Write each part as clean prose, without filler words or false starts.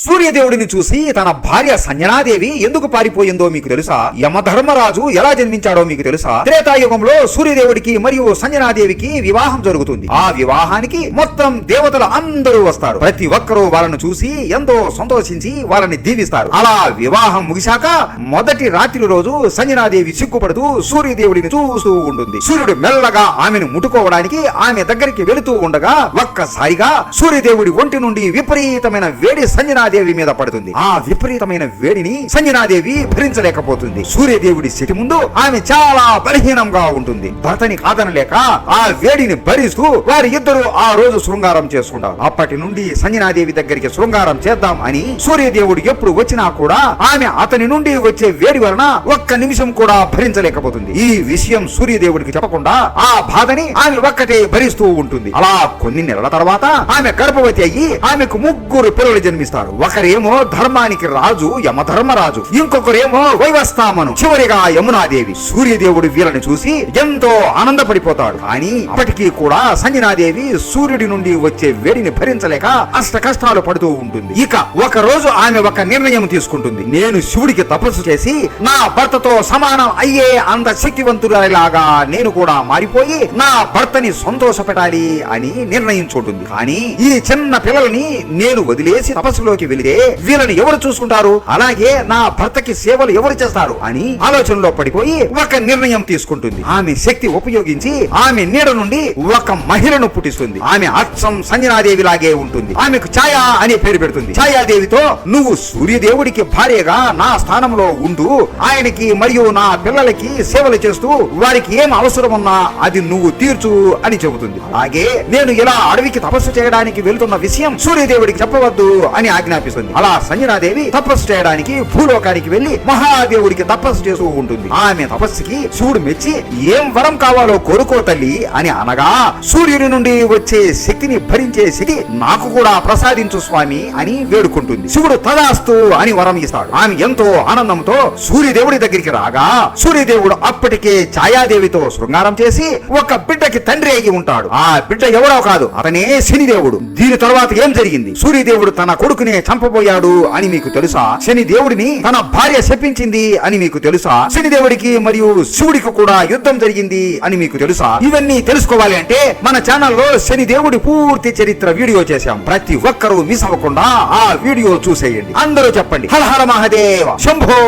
సూర్యదేవుడిని చూసి తన భార్య సంజనాదేవి ఎందుకు పారిపోయిందో మీకు తెలుసా? యమధర్మరాజు ఎలా జన్మించాడో మీకు తెలుసా? త్రేతాయుగంలో సూర్యదేవుడికి మరియు సంజనాదేవికి వివాహం జరుగుతుంది. ఆ వివాహానికి మొత్తం దేవతలు అందరూ వస్తారు. ప్రతి ఒక్కరూ వాళ్ళను చూసి ఎంతో సంతోషించి వాళ్ళని దీవిస్తారు. అలా వివాహం ముగిశాక మొదటి రాత్రి రోజు సంజనాదేవి సిగ్గుపడుతూ సూర్యదేవుడిని చూస్తూ ఉంటుంది. సూర్యుడు మెల్లగా ఆమెను ముట్టుకోవడానికి ఆమె దగ్గరికి వెళుతూ ఉండగా ఒక్కసారిగా సూర్యదేవుడి ఒంటి నుండి విపరీతమైన వేడి సంజనాదేవి మీద పడుతుంది. ఆ విపరీతమైన వేడిని సంజనాదేవి భరించలేకపోతుంది. సూర్యదేవుడి స్థితి ముందు ఆమె చాలా బలహీనంగా ఉంటుంది. భర్తని కాదనలేక ఆ వేడిని భరిస్తూ వారి ఇద్దరు ఆ రోజు శృంగారం చేసుకుంటారు. అప్పటి నుండి సంజనాదేవి దగ్గరికి శృంగారం చేద్దాం అని సూర్యదేవుడు ఎప్పుడు వచ్చినా కూడా ఆమె అతని నుండి వచ్చే వేడి వలన ఒక్క నిమిషం కూడా భరించలేకపోతుంది. ఈ విషయం సూర్యదేవుడికి చెప్పకుండా ఆ బాధని ఆమె ఒక్కటే భరిస్తూ ఉంటుంది. అలా కొన్ని నెలల తర్వాత ఆమె గర్భవతి అయ్యి ఆమెకు ముగ్గురు పిల్లలు జన్మిస్తారు. ఒకరేమో ధర్మానికి రాజు యమధర్మరాజు, ఇంకొకరేమో వైవస్థామను, చివరిగా యమునాదేవి. సూర్యదేవుడు వీళ్ళని చూసి ఎంతో ఆనందపడిపోతాడు. కానీ అప్పటికీ కూడా సంజనాదేవి సూర్యుడి నుండి వచ్చే వేడిని భరించలేక అష్ట కష్టాలు పడుతూ ఉంటుంది. ఇక ఒక రోజు ఆమె ఒక నిర్ణయం తీసుకుంటుంది. నేను శివుడికి తపస్సు చేసి నా భర్తతో సమానం అయ్యే అంత శక్తివంతురాలిలాగా నేను కూడా మారిపోయి నా భర్తని సంతోషపెట్టాలి అని నిర్ణయించుకుంటుంది. కానీ ఈ చిన్న పిల్లల్ని నేను వదిలేసి తపస్సులోకి వెళితే వీళ్ళని ఎవరు చూసుకుంటారు? అలాగే నా భర్తకి సేవలు ఎవరు చేస్తారు అని ఆలోచనలో పడిపోయి ఒక నిర్ణయం తీసుకుంటుంది. ఆమె శక్తి ఉపయోగించి ఆమె నీడ నుండి ఒక మహిళను పుట్టిస్తుంది. ఆమె అచ్చం సంజనాదేవి లాగే ఉంటుంది. ఆమెకు ఛాయ అనే పేరు పెడుతుంది. ఛాయాదేవితో నువ్వు సూర్యదేవుడికి భార్యగా నా స్థానంలో ఉండు, ఆయనకి మరియు నా పిల్లలకి సేవలు చేస్తూ వారికి ఏం అవసరం ఉన్నా అది నువ్వు తీర్చు అని చెబుతుంది. అలాగే నేను ఇలా అడవికి తపస్సు చేయడానికి వెళ్తున్న విషయం సూర్యదేవుడికి చెప్పవద్దు అని ఆజ్ఞాపిస్తుంది. అలా సంజనాదేవి తపస్సు చేయడానికి భూలోకానికి వెళ్లి మహాదేవుడికి తపస్సు చేస్తూ ఉంటుంది. ఆమె తపస్సుకి శివుడు మెచ్చి ఏం వరం కావాలో కోరుకో తల్లి అని అనగా సూర్యుని నుండి వచ్చే శక్తిని భరించే శక్తి నాకు కూడా ప్రసాదించు స్వామి అని వేడుకుంటుంది. శివుడు తదాస్తు అని వరం ఇస్తాడు. ఆమె ఎంతో ఆనందంతో సూర్యదేవుడి దగ్గరికి రాగా సూర్యదేవుడు అప్పటికే ఛాయాదేవితో శృంగారం చేసి ఒక బిడ్డకి తండ్రి అయి ఉంటాడు. ఆ బిడ్డ ఎవరో కాదు, అతనే శనిదేవుడు. దీని తర్వాత ఏం జరిగింది? సూర్యదేవుడు తన కొడుకునే చంపబోయాడు అని మీకు తెలుసా? శని దేవుడిని తన భార్య శపించింది అని మీకు తెలుసా? శనిదేవుడికి మరియు శివుడికి కూడా యుద్ధం జరిగింది అని మీకు తెలుసా? ఇవన్నీ తెలుసుకోవాలి అంటే మన ఛానల్లో శనిదేవుడి పూర్తి చరిత్ర వీడియో చేశాం. ప్రతి ఒక్కరూ మిస్ అవ్వకుండా ఆ వీడియో చూసేయండి. అందరూ చెప్పండి హర హర మహాదేవ శంభో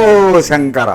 శంకర.